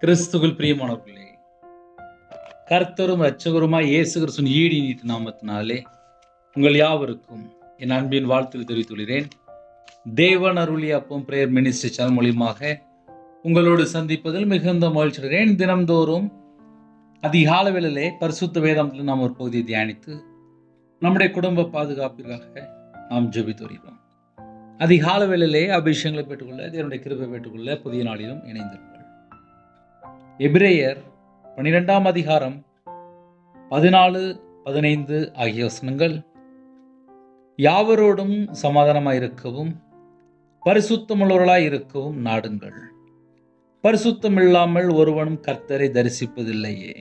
கிறிஸ்துவில் பிரியமானவர்களே, கர்த்தரும் இரட்சகருமாய் இயேசு கிறிஸ்துவின் ஈடி நீட்டு நாமத்தினாலே உங்கள் யாவருக்கும் என் அன்பின் வாழ்த்துக்கள் தெரிவித்துள்ளேன். தேவன் அருளிய அப்பம் பிரேயர் மினிஸ்ட்ரி சேனல் மூலியமாக உங்களோடு சந்திப்பதில் மிகுந்த மகிழ்ச்சி அடைகிறேன். தினம்தோறும் அதிகாலை வேளையிலே பரிசுத்த வேதாந்தத்தில் நாம் ஒரு பகுதியை தியானித்து நம்முடைய குடும்ப பாதுகாப்பிற்காக நாம் ஜெபித்து வருகிறோம். அதிகாலை வேளையிலே அபிஷேகங்களை பெற்றுக்கொள்ள, தேவனுடைய கிருபை பெற்றுக்கொள்ள புதிய நாளிலும் இணைந்திருங்கள். எபிரேயர் 12ஆம் அதிகாரம் 14, 15 ஆகிய வசனங்கள். யாவரோடும் சமாதானமாயிருக்கவும் பரிசுத்தமுள்ளவர்களாய் இருக்கவும் நாடுங்கள். பரிசுத்தம் இல்லாமல் ஒருவனும் கர்த்தரை தரிசிப்பதில்லையே.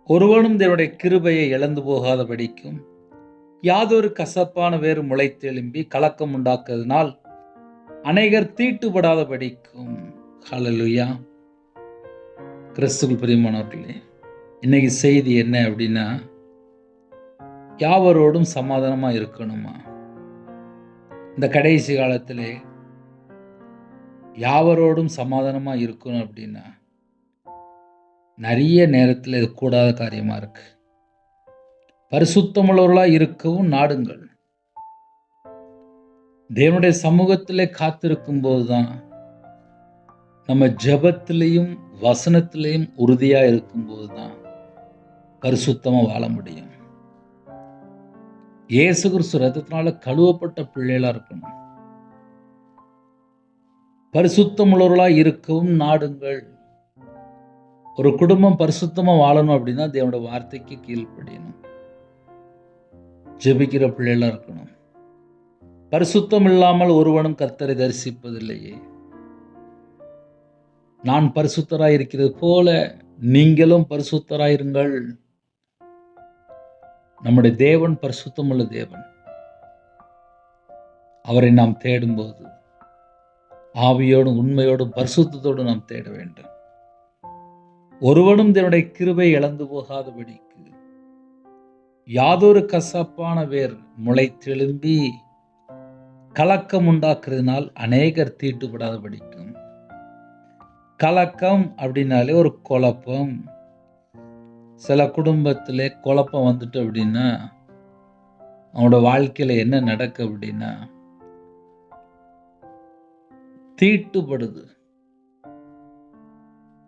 ஒருவனும் தேவனுடைய கிருபையை இழந்து போகாதபடிக்கும் யாதொரு கசப்பான வேறு முளைத்தெழும்பி கலக்கம் உண்டாக்குவதனால் அநேகர் தீட்டுப்படாதபடிக்கும். ஹல்லேலூயா. கிறிஸ்துவுக்குள் பிரியமானவர்களே, இன்னைக்கு செய்தி என்ன அப்படின்னா, யாவரோடும் சமாதானமா இருக்கணுமா? இந்த கடைசி காலத்திலே யாவரோடும் சமாதானமா இருக்கணும் அப்படின்னா நிறைய நேரத்தில் இது கூடாத காரியமா இருக்கு. பரிசுத்தமுள்ளவர்களாக இருக்கவும் நாடுங்கள். தேவனுடைய சமூகத்திலே காத்திருக்கும் போதுதான் நம்ம ஜெபத்திலையும் வசனத்திலையும் உறுதியா இருக்கும்போது தான் பரிசுத்தமா வாழ முடியும். இயேசு கிறிஸ்து ரத்தத்தினால கழுவப்பட்ட பிள்ளைகளா இருக்கணும். பரிசுத்தமுள்ளவர்களா இருக்கவும் நாடுங்கள். ஒரு குடும்பம் பரிசுத்தமா வாழணும் அப்படின்னா தேவனுடைய வார்த்தைக்கு கீழ்ப்படியணும். ஜெபிக்கிற பிள்ளைகளா இருக்கணும். பரிசுத்தம் இல்லாமல் ஒருவனும் கர்த்தரை தரிசிப்பதில்லையே. நான் பரிசுத்தராய் இருக்கிறது போல நீங்களும் பரிசுத்தராயிருங்கள். நம்முடைய தேவன் பரிசுத்தமுள்ள தேவன். அவரை நாம் தேடும்போது ஆவியோடும் உண்மையோடும் பரிசுத்தத்தோடு நாம் தேட வேண்டும். ஒருவனும் தேவனுடைய கிருபை இழந்து போகாதபடிக்கு யாதொரு கசப்பான வேர் முளைத்தெழும்பி கலக்கம் உண்டாக்குறதுனால் அநேகர் தீட்டுப்படாதபடிக்கும். கலக்கம் அப்படின்னாலே ஒரு குழப்பம். சில குடும்பத்தில் குழப்பம் வந்துட்டு அப்படின்னா அவனோட வாழ்க்கையில என்ன நடக்கு அப்படின்னா தீட்டுப்படுது.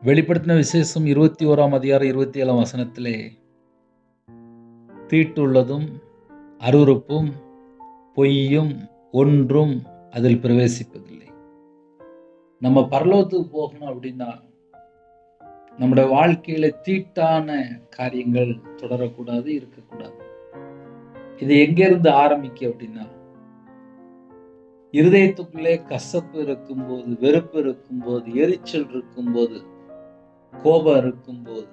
வெளிப்படுத்தின விசேஷம் 21ஆம் அதிகாரம் 27ஆம் வசனத்திலே தீட்டுள்ளதும் அருவருப்பும் பொய்யும் ஒன்றும் அதில் பிரவேசிப்பதில்லை. நம்ம பரலோகத்துக்கு போகணும் அப்படின்னா நம்முடைய வாழ்க்கையில தீட்டான காரியங்கள் தொடரக்கூடாது, இருக்கக்கூடாது. இது எங்க இருந்து ஆரம்பிக்க அப்படின்னா, இருதயத்துக்குள்ளே கசப்பு இருக்கும்போது, வெறுப்பு இருக்கும்போது, எரிச்சல் இருக்கும்போது, கோபம் இருக்கும்போது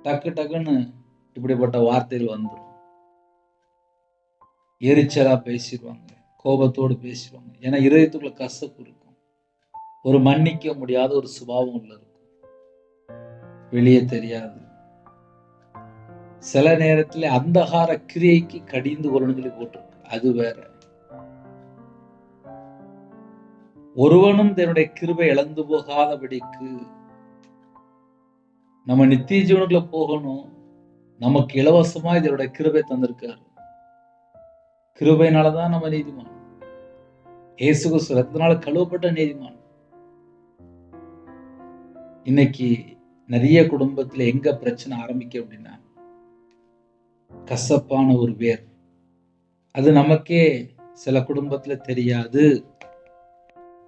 டக்கு டக்குன்னு இப்படிப்பட்ட வார்த்தைகள் வந்துடும். எரிச்சலா பேசிடுவாங்க, கோபத்தோடு பேசிடுவாங்க. ஏன்னா இருதயத்துக்குள்ள கசப்பு இருக்கும். ஒரு மன்னிக்க முடியாத ஒரு சுபாவம் உள்ள இருக்கும், வெளியே தெரியாது. சில நேரத்தில் அந்தகார கிரியைக்கு கடிந்து கொள்ளி போட்டிருக்கு, அது வேற. ஒருவனும் தன்னுடைய கிருபை இழந்து போகாதபடிக்கு நம்ம நித்திய ஜீவனுக்குள்ள போகணும். நமக்கு இலவசமா இதனுடைய கிருபை தந்திருக்காரு. கிருபையினாலதான் நம்ம நீதிமான். இயேசு கிறிஸ்து ரத்தத்தினால கழுவப்பட்ட நீதிமான். இன்னைக்கு நிறைய குடும்பத்துல எங்க பிரச்சனை ஆரம்பிக்க அப்படின்னா கசப்பான ஒரு வேர். அது நமக்கே சில குடும்பத்துல தெரியாது.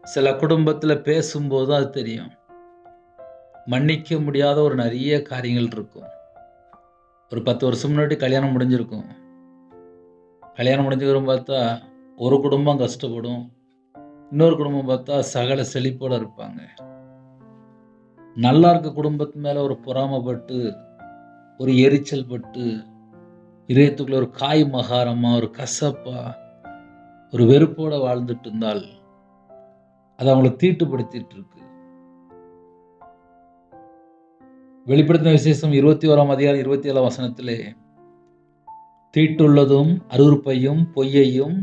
சில குடும்பத்துல பேசும்போது அது தெரியும். மன்னிக்க முடியாத ஒரு நிறைய காரியங்கள் இருக்கும். ஒரு 10 வருஷம் முன்னாடி கல்யாணம் முடிஞ்சிருக்கும். கல்யாணம் முடிஞ்சவரும் பார்த்தா ஒரு குடும்பம் கஷ்டப்படும், இன்னொரு குடும்பம் பார்த்தா சகல செழிப்போட இருப்பாங்க. நல்லா இருக்க குடும்பத்து மேல ஒரு பொறாமைப்பட்டு, ஒரு எரிச்சல் பட்டு, இதயத்துக்குள்ள ஒரு காய் மகாரமா, ஒரு கசப்பா, ஒரு வெறுப்போட வாழ்ந்துட்டு இருந்தால் அது அவங்களை தீட்டுப்படுத்திட்டு இருக்கு. வெளிப்படுத்தின விசேஷம் 21ஆம் அதிகாரம் 27ஆம் வசனத்திலே தீட்டுள்ளதும் அருவருப்பையும் பொய்யையும்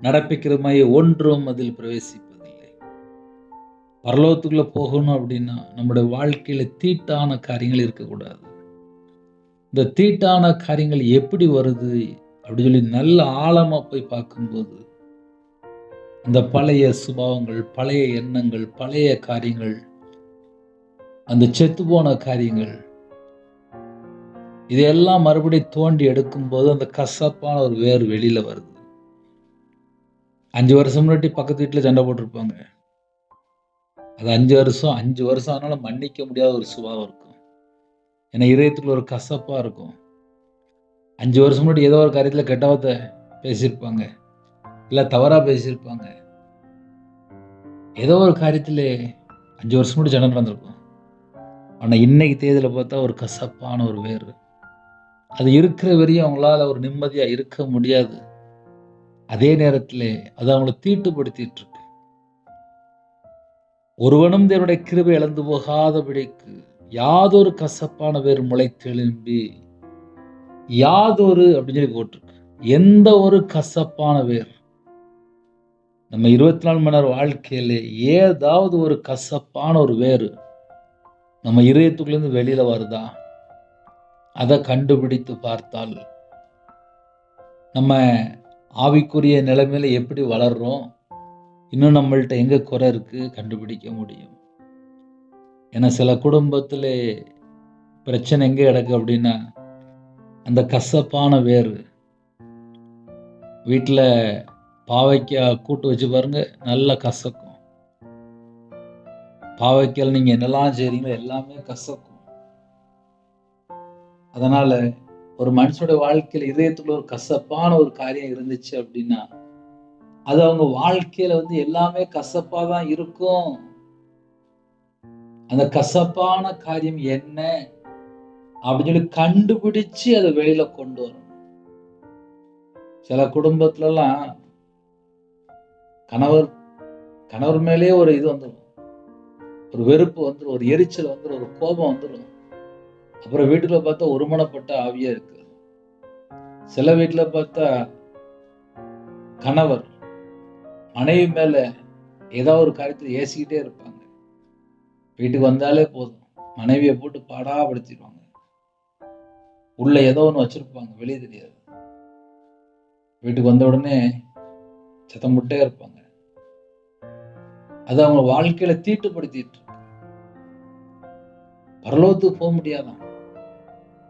நடப்பிக்கிறதுமாய் ஒன்றும் அதில் பிரவேசிப்பதில்லை. பரலோகத்துக்குள்ள போகணும் அப்படின்னா நம்முடைய வாழ்க்கையில தீட்டான காரியங்கள் இருக்கக்கூடாது. இந்த தீட்டான காரியங்கள் எப்படி வருது அப்படி சொல்லி நல்ல ஆழமா போய் பார்க்கும்போது, அந்த பழைய சுபாவங்கள், பழைய எண்ணங்கள், பழைய காரியங்கள், அந்த செத்துப்போன காரியங்கள், இதையெல்லாம் மறுபடியும் தோண்டி எடுக்கும்போது அந்த கசப்பான ஒரு வேர் வெளியில வருது. 5 வருஷம் முன்னாடி பக்கத்து வீட்டுல சண்டை போட்டிருப்பாங்க. அது 5 வருஷம் ஆனாலும் மன்னிக்க முடியாத ஒரு சுபாவம் இருக்கும். ஏன்னா இதயத்துக்குள்ள ஒரு கசப்பா இருக்கும். 5 வருஷம் முன்னாடி ஏதோ ஒரு காரியத்துல கெட்ட வார்த்தை பேசியிருப்பாங்க, இல்ல தவறா பேசியிருப்பாங்க. ஏதோ ஒரு காரியத்துல 5 வருஷம் முன்னாடி சண்டை நடந்திருக்கும். ஆனா இன்னைக்கு தேதியில பார்த்தா ஒரு கசப்பான ஒரு வேர். அது இருக்கிற வரையும் அவங்களால ஒரு நிம்மதியா இருக்க முடியாது. அதே நேரத்திலே அது அவங்கள தீட்டுப்படுத்திட்டு இருக்கு. ஒருவனும் தேவனுடைய கிருபை இழந்து போகாதபடிக்கு யாதொரு கசப்பான வேர் முளைத்தெழும்பி, யாதொரு அப்படின்னு சொல்லி போட்டிருக்கு. எந்த ஒரு கசப்பான வேர் நம்ம 24 மணி நேரம் வாழ்க்கையில ஏதாவது ஒரு கசப்பான ஒரு வேர் நம்ம இதயத்துக்குள்ளேருந்து வெளியில வருதா? அதை கண்டுபிடித்து பார்த்தால் நம்ம ஆவிக்குரிய நிலைமையில எப்படி வளர்றோம், இன்னும் நம்மள்ட்ட எங்க குறை இருக்கு கண்டுபிடிக்க முடியும். ஏன்னா சில குடும்பத்திலே பிரச்சனை எங்க கிடக்கு அப்படின்னா, அந்த கசப்பான வேர். வீட்டில் பாவைக்காய் கூட்டு வச்சு பாருங்க, நல்லா கசக்கும். பாவைக்கால் நீங்க என்னெல்லாம் செய்றீங்களோ எல்லாமே கசக்கும். அதனால ஒரு மனுஷனுடைய வாழ்க்கையில இதயத்துல ஒரு கசப்பான ஒரு காரியம் இருந்துச்சு அப்படின்னா, அது அவங்க வாழ்க்கையில எல்லாமே கசப்பா தான் இருக்கும். அந்த கசப்பான காரியம் என்ன அப்படின்னு சொல்லி கண்டுபிடிச்சு அதை வெளியில கொண்டு வரணும். சில குடும்பத்துல எல்லாம் கணவர் மேலேயே ஒரு இது வந்துடும், ஒரு வெறுப்பு வந்துடும், ஒரு எரிச்சல் வந்துடும், ஒரு கோபம் வந்துடும். அப்புறம் வீட்டுல பார்த்தா ஒருமனப்பட்ட ஆவியா இருக்கு. சில வீட்டுல பார்த்தா கணவர் மனைவி மேல ஏதாவது ஒரு காரியத்தில் ஏசிக்கிட்டே இருப்பாங்க. வீட்டுக்கு வந்தாலே போதும் மனைவியை போட்டு பாடாப்படுத்திடுவாங்க. உள்ள ஏதோ ஒண்ணு வச்சிருப்பாங்க, வெளியே தெரியாது. வீட்டுக்கு வந்த உடனே சத்தம் போட்டே இருப்பாங்க. அது அவங்க வாழ்க்கையில தீட்டுப்படுத்திட்டு இருக்கு. பரலோகத்துக்கு போக முடியாதான்.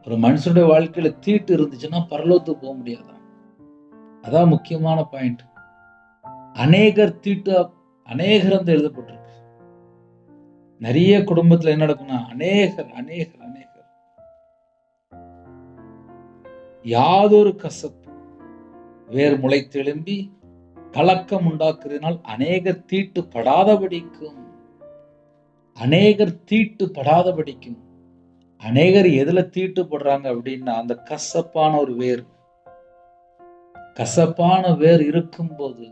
ஒரு மனுஷனுடைய வாழ்க்கையில தீட்டு இருந்துச்சுன்னா பரலோகத்துக்கு போக முடியாதான். அதான் முக்கியமான பாயிண்ட். அநேகர் தீட்டு, அநேகர் எழுதப்பட்டிருக்கு. நிறைய குடும்பத்துல என்ன நடக்கும்னா அநேகர் அநேகர் அநேகர் யாதொரு கசப்பு வேர் முளைத்தெழும்பி கலக்கம் உண்டாக்குறதுனால் அநேகர் தீட்டுப்படாதபடிக்கும். அநேகர் தீட்டுப்படாதபடிக்கும். அநேகர் எதுல தீட்டுப்படுறாங்க அப்படின்னா அந்த கசப்பான ஒரு வேர். கசப்பான வேர் இருக்கும்போது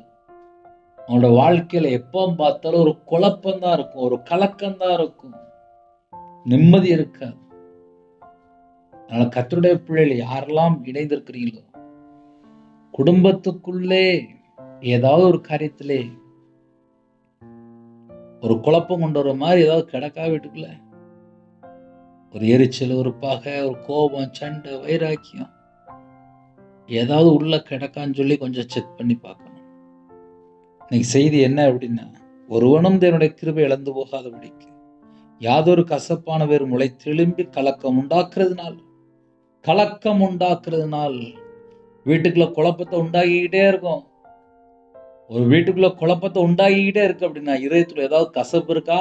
அவனோட வாழ்க்கையில எப்போ பார்த்தாலும் ஒரு குழப்பம்தான் இருக்கும், ஒரு கலக்கம்தான் இருக்கும், நிம்மதி இருக்காது. அதனால கர்த்தருடைய பிள்ளைகள் யாரெல்லாம் இணைந்திருக்கிறீங்களோ, குடும்பத்துக்குள்ளே ஏதாவது ஒரு காரியத்திலே ஒரு குழப்பம் கொண்டு வர மாதிரி ஏதாவது கிடக்கா வீட்டுக்குள்ள, ஒரு எரிச்சல், ஒரு பகை, ஒரு கோபம், சண்டை, வைராக்கியம் ஏதாவது உள்ள கிடக்கான்னு சொல்லி கொஞ்சம் செக் பண்ணி பார்க்கணும். இன்னைக்கு செய்தி என்ன அப்படின்னா, ஒருவனும் தன்னுடைய கிருபை இழந்து போகாதபடிக்கு யாதொரு கசப்பான வேர் முளைத்தெழும்பி கலக்கம் உண்டாக்குறதுனால் வீட்டுக்குள்ள குழப்பத்தை உண்டாக்கிக்கிட்டே இருக்கும். ஒரு வீட்டுக்குள்ள குழப்பத்தை உண்டாக்கிக்கிட்டே இருக்கு அப்படின்னா இதயத்துல ஏதாவது கசப்பு இருக்கா?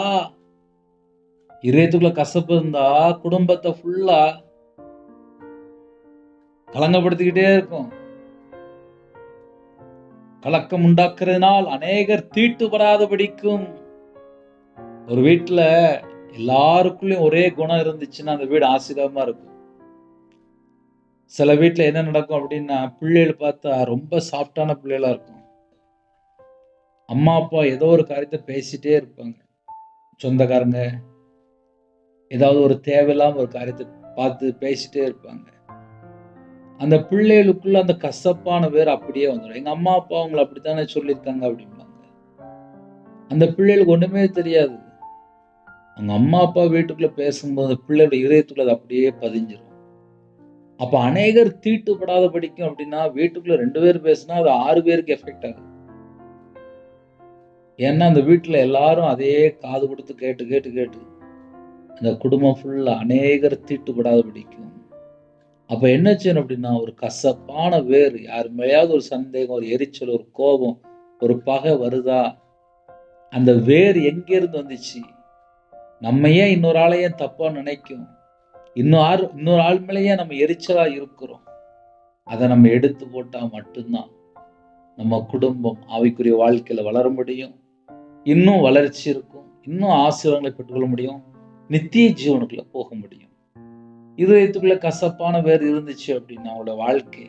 இதயத்துக்குள்ள கசப்பு இருந்தா குடும்பத்தை ஃபுல்லா கலங்கப்படுத்திக்கிட்டே இருக்கும். கலக்கம் உண்டாக்குறதுனால் அநேகர் தீட்டுப்படாதபடிக்கும். ஒரு வீட்டுல எல்லாருக்குள்ளயும் ஒரே குணம் இருந்துச்சுன்னா அந்த வீடு ஆசீர்வாதமா இருக்கும். சில வீட்டுல என்ன நடக்கும் அப்படின்னா, பிள்ளைகள் பார்த்தா ரொம்ப சாஃப்டான பிள்ளைகளா இருக்கும். அம்மா அப்பா ஏதோ ஒரு காரியத்தை பேசிட்டே இருப்பாங்க. சொந்தக்காரங்க ஏதாவது ஒரு தேவையில்லாம ஒரு காரியத்தை பார்த்து பேசிட்டே இருப்பாங்க. அந்த பிள்ளைகளுக்குள்ள அந்த கசப்பான வேர் அப்படியே வந்துடும். எங்க அம்மா அப்பா அவங்களை அப்படித்தானே சொல்லியிருக்காங்க அப்படிம்பாங்க. அந்த பிள்ளைகளுக்கு ஒண்ணுமே தெரியாது. அவங்க அம்மா அப்பா வீட்டுக்குள்ள பேசும்போது பிள்ளையோட இதயத்துக்குள்ள அது அப்படியே பதிஞ்சிடும். அப்ப அநேகர் தீட்டுப்படாத படிக்கும் அப்படின்னா வீட்டுக்குள்ள 2 பேர் பேசினா அது 6 பேருக்கு எஃபெக்ட் ஆகுது. ஏன்னா அந்த வீட்டுல எல்லாரும் அதே காது கொடுத்து கேட்டு கேட்டு கேட்டு அந்த குடும்பம் ஃபுல்லா அநேகர் தீட்டுப்படாத படிக்கும். அப்ப என்ன செய்யணும் அப்படின்னா, ஒரு கசப்பான வேர் யார் மேலேயாவது ஒரு சந்தேகம், ஒரு எரிச்சல், ஒரு கோபம், ஒரு பகை வருதா, அந்த வேர் எங்கிருந்து வந்துச்சு? நம்ம ஏன் இன்னொரு ஆளை ஏன் தப்பா நினைக்கும்? இன்னொரு ஆள் மேல ஏன் நம்ம எரிச்சலா இருக்கிறோம்? அத நம்ம எடுத்து போட்டா மட்டும்தான் நம்ம குடும்பம் ஆவிக்குரிய வாழ்க்கையில வளர முடியும். இன்னும் வளர்ச்சி இருக்கும். இன்னும் ஆசீர்வாதங்களை பெற்றுக்கொள்ள முடியும். நித்திய ஜீவனுக்குள்ள போக முடியும். இதயத்துக்குள்ள கசப்பான வேர் இருந்துச்சு அப்படின்னா அவங்களோட வாழ்க்கை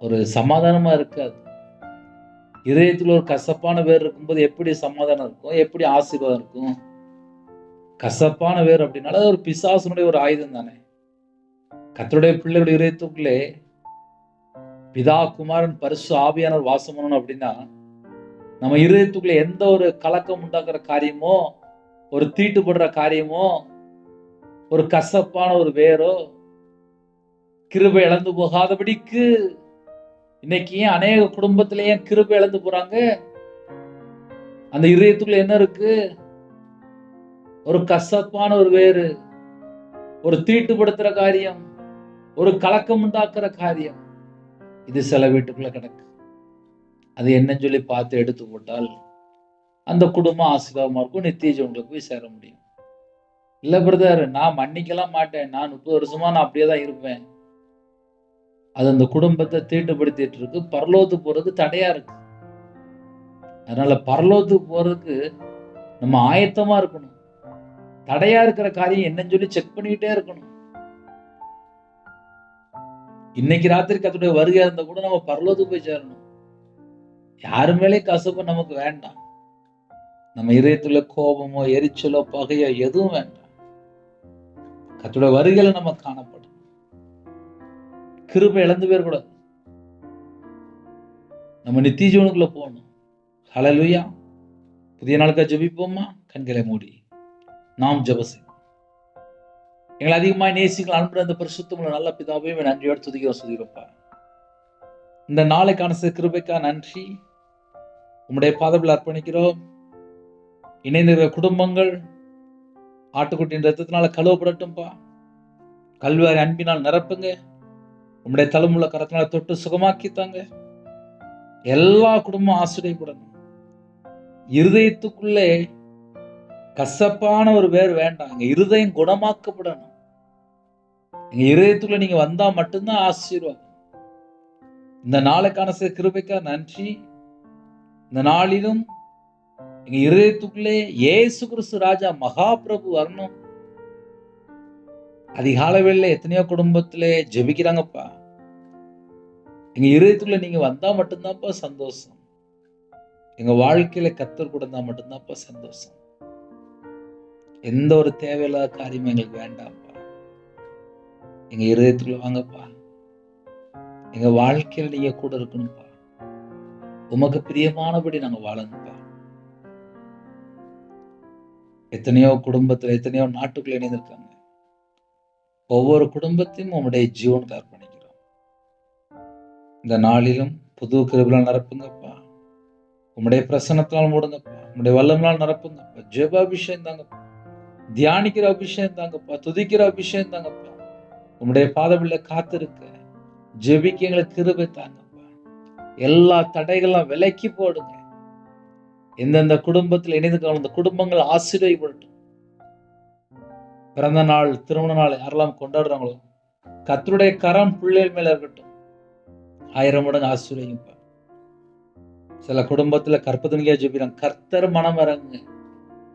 ஒரு சமாதானமா இருக்காது. இதயத்துல ஒரு கசப்பான வேர் இருக்கும்போது எப்படி சமாதானம் இருக்கும்? எப்படி ஆசீர்வாதம் இருக்கும்? கசப்பான வேர் அப்படின்னால ஒரு பிசாசுனுடைய ஒரு ஆயுதம் தானே. கர்த்தருடைய பிள்ளைகளுடைய இதயத்துக்குள்ளே பிதா, குமாரன், பரிசு ஆவியானவர் வாசம் பண்ணணும் அப்படின்னா நம்ம இதயத்துக்குள்ள எந்த ஒரு கலக்கம் உண்டாக்குற காரியமோ, ஒரு தீட்டுப்படுற காரியமோ, ஒரு கசப்பான ஒரு வேரோ கிருபை இழந்து போகாதபடிக்கு இன்னைக்கு ஏன் அநேக குடும்பத்திலே ஏன் கிருபை இழந்து போறாங்க? அந்த இதயத்துக்குள்ள என்ன இருக்கு? ஒரு கசப்பான ஒரு வேறு, ஒரு தீட்டுப்படுத்துற காரியம், ஒரு கலக்கம் உண்டாக்குற காரியம். இது சில வீட்டுக்குள்ள கிடக்கு. அது என்னன்னு சொல்லி பார்த்து எடுத்து போட்டால் அந்த குடும்பம் ஆசீர்வாதமா இருக்கும். நித்திய ஜீவனுக்கு போய் சேர முடியும். இல்ல பிரதர், நான் மன்னிக்கலாம் மாட்டேன். நான் 30 வருஷமா நான் அப்படியே தான் இருப்பேன். அது அந்த குடும்பத்தை தீட்டுப்படுத்திட்டு இருக்கு. பரலோகத்துக்கு போறதுக்கு தடையா இருக்கு. அதனால பரலோகத்துக்கு போறதுக்கு நம்ம ஆயத்தமா இருக்கணும். தடையா இருக்கிற காரியம் என்னன்னு சொல்லி செக் பண்ணிக்கிட்டே இருக்கணும். இன்னைக்கு ராத்திரி கர்த்தருடைய வருகை இருந்தா கூட நம்ம பரலோகத்துக்கு போய் சேரணும். யாரு மேலே கசப்பு நமக்கு வேண்டாம். நம்ம இதயத்துல கோபமோ, எரிச்சலோ, பகையோ எதுவும் வேண்டாம். கர்த்தருடைய வருகையில நம்ம காணப்படும். கிருபை இழந்து போயிடக்கூடாது. நம்ம நித்திய ஜீவனுக்குள்ள போகணும். ஹல்லேலூயா. புதிய நாளுக்காக ஜெபிப்போமா? கண்களை மூடி நாம் ஜெபம் செய்வோம். எங்களை அதிகமாக நேசிக்கிற அன்புள்ள அந்த பரிசுத்தமுள்ள நல்ல பிதாவே நன்றியோடு துதிக்கிறோம்ப்பா. இந்த நாளைக்கான கிருபைக்காக நன்றி. உம்முடைய பாதத்தில் அர்ப்பணிக்கிறோம். இணைந்திருக்கிற குடும்பங்கள் ஆட்டுக்குட்டியின் ரத்தத்தினால கழுவப்படட்டும்பா. கல்வாரி அன்பினால் நிரப்புங்க. உம்முடைய தழுமுள்ள கரத்தினால தொட்டு சுகமாக்கித்தாங்க. எல்லா குடும்பமும் ஆசிரியப்படணும். இருதயத்துக்குள்ளே கசப்பான ஒரு வேர் வேண்டாம். எங்க இருதயம் குணமாக்கப்படணும். எங்க இருதயத்துக்குள்ள நீங்க வந்தா மட்டும்தான் ஆசீர்வாதம். இந்த நாளைக்கான கிருபைக்காக நன்றி. இந்த நாளிலும் எங்க இருதயத்துக்குள்ளே இயேசு கிறிஸ்து ராஜா மகாபிரபு வரணும். அதிகாலை வேளையில எத்தனையோ குடும்பத்திலே ஜெபிக்கிறாங்கப்பா. எங்க இருதயத்துக்குள்ள நீங்க வந்தா மட்டும்தான்ப்பா சந்தோஷம். எங்க வாழ்க்கையில கர்த்தர் கூட இருந்தா மட்டும்தான்ப்பா சந்தோஷம். எந்த ஒரு தேவையில்லாத காரியமும் எங்களுக்கு வேண்டாம்ப்பா. எங்க இருதயத்துக்குள்ள வாங்கப்பா. எங்க வாழ்க்கையில நீங்க கூட இருக்கணும்ப்பா. உமக்கு பிரியமானபடி நாங்க வாழணும்ப்பா. எத்தனையோ குடும்பத்துல எத்தனையோ நாட்டுக்குள்ள இணைந்திருக்காங்க. ஒவ்வொரு குடும்பத்தையும் உம்முடைய ஜீவனுக்கு அர்ப்பணிக்கிறோம். இந்த நாளிலும் புது கிருபையால் நிரப்புங்கப்பா. உம்முடைய பிரசன்னத்தால் மூடுங்கப்பா. உம்முடைய வல்லமையால் நிரப்புங்கப்பா. ஜெப அபிஷேகம் தாங்கப்பா. தியானிக்கிற அபிஷேகம் தாங்கப்பா. துதிக்கிற அபிஷேகம் தாங்கப்பா. உம்முடைய பாதவில்ல காத்திருக்க ஜெபிக்க எங்களுக்கு கிருபை தாங்கப்பா. எல்லா தடைகளும் விலக்கி போடுங்க. எந்தெந்த குடும்பத்தில் இணைந்து அந்த குடும்பங்கள் ஆசீர்வதிக்கப்படட்டும். பிறந்த நாள், திருமண நாள் யாரெல்லாம் கொண்டாடுறாங்களோ கர்த்தருடைய கரம் பிள்ளைகள் மேல இருக்கட்டும். 1000 மடங்கு ஆசீர்வதிங்கப்பா. சில குடும்பத்துல கற்பதனிக்கா ஜெபிக்கிறாங்க. கர்த்தர் மனம் இறங்குங்க.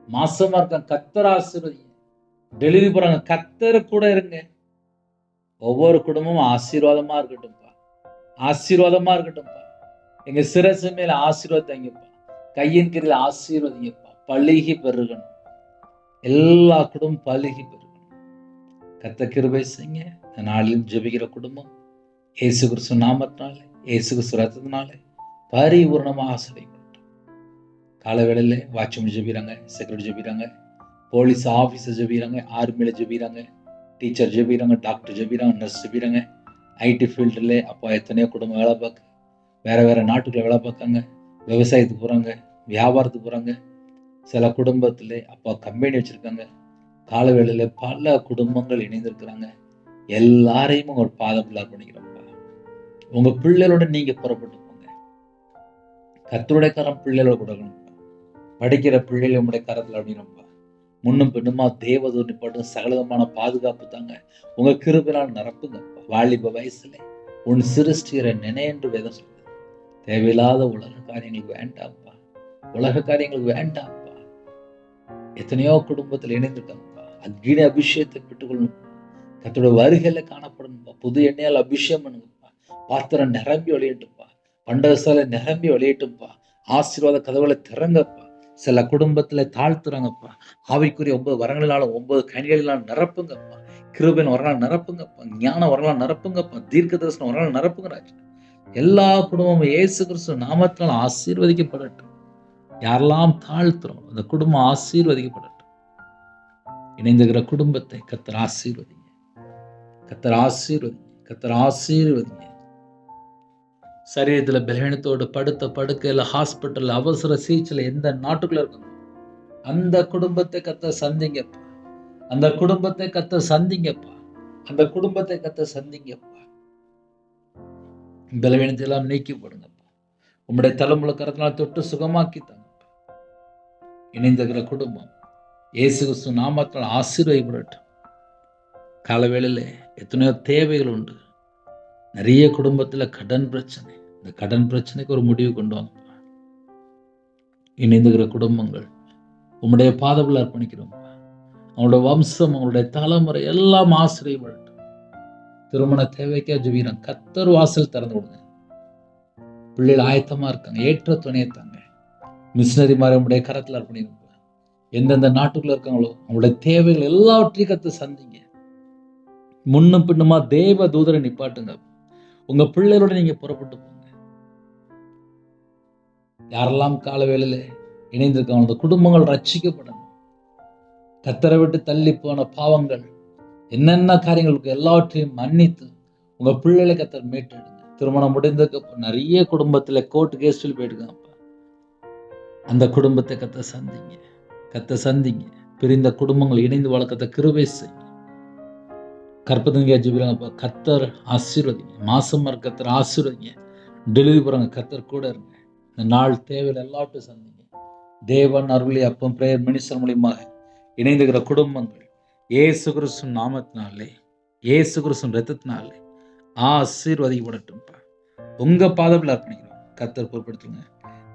மாசமா இருக்காங்க, கர்த்தர் ஆசீர்வதிங்க. டெலிவரி போறாங்க, கர்த்தர் கூட இருங்க. ஒவ்வொரு குடும்பமும் ஆசீர்வாதமா இருக்கட்டும்ப்பா. ஆசீர்வாதமா இருக்கட்டும்ப்பா. எங்க சிரசு மேல ஆசீர்வாதங்கப்பா. கையின் கீழில் ஆசீர்வதிங்கப்பா. பழுகி பெருகணும். எல்லா குடும்பம் பழுகி பெருகணும். கர்த்தர் கிருபை செய்யுங்க. இந்த நாளிலும் ஜெபிக்கிற குடும்பம் இயேசு கிறிஸ்து நாமத்தினாலே, இயேசு கிறிஸ்து ரத்தத்தினாலே பரிபூர்ணமாக ஆசீர்வதிக்கப்படட்டும். காலவேளையில வாட்ச்மேன் ஜெபிக்கிறாங்க, செக்யூரிட்டி ஜெபிக்கிறாங்க. போலீஸ் ஆஃபீஸர் ஜெபிக்கிறாங்க, ஆர்மியில் ஜெபிக்கிறாங்க, டீச்சர் ஜெபிக்கிறாங்க, டாக்டர் ஜெபிக்கிறாங்க, நர்ஸ் ஜெபிக்கிறாங்க. ஐடி ஃபீல்டில் அப்பா எத்தனையோ குடும்பம் வேலை பார்க்க, வேறு நாட்டுக்குள்ள வேலை பார்க்காங்க, விவசாயத்துக்கு போகிறாங்க, வியாபாரத்துக்கு போகிறாங்க. சில குடும்பத்தில் அப்பா கம்பெனி வச்சுருக்காங்க. கால வேளையில் பல குடும்பங்கள் இணைந்திருக்கிறாங்க. எல்லாரையும் உங்கள் பாதத்தில் அர்ப்பணிக்கிறோம்ப்பா. உங்கள் பிள்ளைகளோட நீங்கள் புறப்பட்டு போங்க. கர்த்தருடைய கரம் பிள்ளைகளோட கொடுக்கணும்ப்பா. படிக்கிற பிள்ளைகள் உங்களுடைய கரத்தில் அப்படின்னுப்பா. முன்னும் பின்னுமா தேவதூர்னி பாட்டும் சகலமான பாதுகாப்பு தாங்க. உங்கள் கிருபையால் நிரப்புங்கப்பா. வாலிப வயசுல உன் சிருஷ்டிகிற நினை என்று வேதம் சொல்லுது. தேவையில்லாத உலக காரியங்களுக்கு வேண்டாம்ப்பா. உலக காரியங்களுக்கு வேண்டாம்ப்பா. எத்தனையோ குடும்பத்தில் இணைந்திருக்காங்கப்பா. அக்னி அபிஷேகத்தை பெற்றுக்கொள்ளணும். கர்த்தருடைய வருகையில காணப்படணும்ப்பா. புது எண்ணெயால் அபிஷேகம் பண்ணுங்கப்பா. பாத்திரம் நிரம்பி விளையட்டும்ப்பா. பண்டகசாலை நிரம்பி விளையட்டும்ப்பா. ஆசீர்வாத கதவுகளை திறங்கப்பா. சில குடும்பத்துல தாழ்த்துறாங்கப்பா. ஆவிக்குரிய 9 வரங்களினாலும் 9 கனிகளினாலும் நிரப்புங்கப்பா. கிருபையின் வரலாறு நிரப்புங்கப்பா. ஞான வரலாறு நிரப்புங்கப்பா. தீர்க்க தரிசனம் வரலாறு நிரப்புங்க ராஜா. எல்லா குடும்பமும் இயேசு கிறிஸ்து நாமத்தினால் ஆசீர்வதிக்கப்படட்டும். யாரெல்லாம் தாழ்த்துறோம் அந்த குடும்பம் ஆசீர்வதிக்கப்படட்டும். இணைந்துகிற குடும்பத்தை கர்த்தர் ஆசீர்வதிங்க. கர்த்தர் ஆசீர்வதிங்க. கர்த்தர் ஆசீர்வதிங்க. சரீரத்துல பலவீனத்தோடு படுத்த படுக்கையில் ஹாஸ்பிட்டல் அவசர சிகிச்சையில் எந்த நாட்டுக்குள்ள இருக்கணும் அந்த குடும்பத்தை கர்த்தர் சந்திங்கப்பா. அந்த குடும்பத்தை கர்த்தர் சந்திங்கப்பா. அந்த குடும்பத்தை கர்த்தர் சந்திங்கப்பா. பலவீனத்தை எல்லாம் நீக்கி போடுங்கப்பா. உம்முடைய தலைமுறை கரத்தினால் தொட்டு சுகமாக்கி தாங்கப்பா. இணைந்துகிற குடும்பம் இயேசு கிறிஸ்து நாமத்தினால் ஆசீர்வதிக்கப்படட்டும். காலவேளையில எத்தனையோ தேவைகள் உண்டு. நிறைய குடும்பத்தில் கடன் பிரச்சனை. இந்த கடன் பிரச்சனைக்கு ஒரு முடிவு கொண்டு வாங்கப்பா. இணைந்துகிற குடும்பங்கள் உம்முடைய பாதத்தில் அர்ப்பணிக்கிறோம்ப்பா. அவங்களோட வம்சம், அவங்களுடைய தலைமுறை எல்லாம் ஆசீர்வதிக்கப்படட்டும். திருமண தேவைக்கா ஜெபிக்கிறோம். கர்த்தர் வாசல் திறந்து கொடுங்க. பிள்ளைகள் ஆயத்தமா இருக்காங்க. ஏற்ற துணையை தாங்க. மிஷினரி மாதிரி உங்களுடைய கரத்தில் அர்ப்பணிக்கிறோம். எந்தெந்த நாட்டுக்குள்ள இருக்காங்களோ அவங்களுடைய தேவைகள் எல்லாவற்றையும் கர்த்தர் சந்திங்க. முன்னும் பின்னுமா தேவ தூதரை நிப்பாட்டுங்க. உங்க பிள்ளைகளோட நீங்க புறப்பட்டு போங்க. யாரெல்லாம் கால வேளையில இணைந்திருக்காங்க அந்த குடும்பங்கள் ரட்சிக்கப்படணும். கர்த்தரை விட்டு தள்ளி போன பாவங்கள் என்னென்ன காரியங்களுக்கு எல்லாவற்றையும் மன்னித்து உங்க பிள்ளைகளை கர்த்தர் மீட்டெடுங்க. திருமணம் முடிந்ததுக்கு நிறைய குடும்பத்துல கோர்ட்டு கேஸ் சொல்லி போயிட்டுருக்காங்கப்பா. அந்த குடும்பத்தை கர்த்தர் சந்திங்க. கர்த்தர் சந்திங்க. பிரிந்த குடும்பங்கள் இணைந்து வளர்க்கத்த கிருபை செய்யுங்க. கற்பதங்க ஜெபிக்கிறாங்கப்பா. கர்த்தர் ஆசீர்வதிங்க. மாசமா கர்த்தர் ஆசீர்வதிங்க. டெலிவரி போறாங்க கர்த்தர் கூட இருங்க. இந்த நாள் தேவையில் எல்லாவற்றையும் சந்திங்க. தேவன் அருளி அப்பம் பிரேயர் மினிஸ்டர் மூலியமாக இணைந்துகிற குடும்பங்கள் இயேசு கிறிஸ்து நாமத்தினாலே, இயேசு கிறிஸ்து ரத்தத்தினாலே ஆசீர்வதிக்கப்படட்டும்ப்பா. உங்க பாதத்தில் அர்ப்பணிக்கிறோம். கர்த்தர் பொறுப்படுத்துங்க.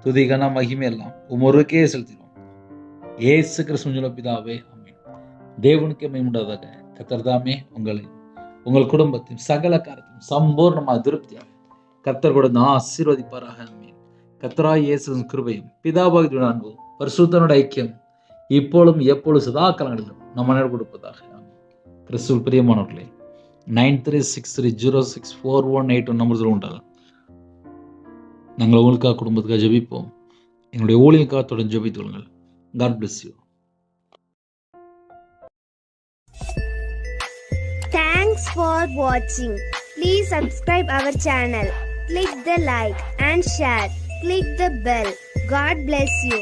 துதி கன மகிமை எல்லாம் ஒருக்கே செலுத்திடுவோம். இயேசு கிறிஸ்து பிதாவே ஆமென். தேவனுக்கு மகிமையுண்டாவதாக. கர்த்தர் தாமே உங்களை உங்கள் குடும்பத்தையும் சகல காரியத்தையும் சம்பூர்ணமாக திருப்தியாக கர்த்தர் கூட ஆசீர்வதிப்பாராக. ஆமென். கர்த்தராகிய இயேசுவின் கிருபையும் பிதாவாகிய அன்பும் பரிசுத்தனோட ஐக்கியம் இப்பொழுதும் எப்பொழுதும் சதா காலங்களிலும் நம்ம நேரம் கொடுப்பதாக. கிறிஸ்துவில் பிரியமானவர்களே, 9363064181 நம்பர் உண்டாகும். நாங்கள் உங்களுக்காக குடும்பத்துக்காக ஜெபிப்போம். எங்களுடைய ஊழியக்காக தொடர்ந்து ஜெபித்துக் கொள்ளுங்கள். God bless you. Thanks for watching. Please subscribe our channel. Click the like and share. Click the bell. God bless you.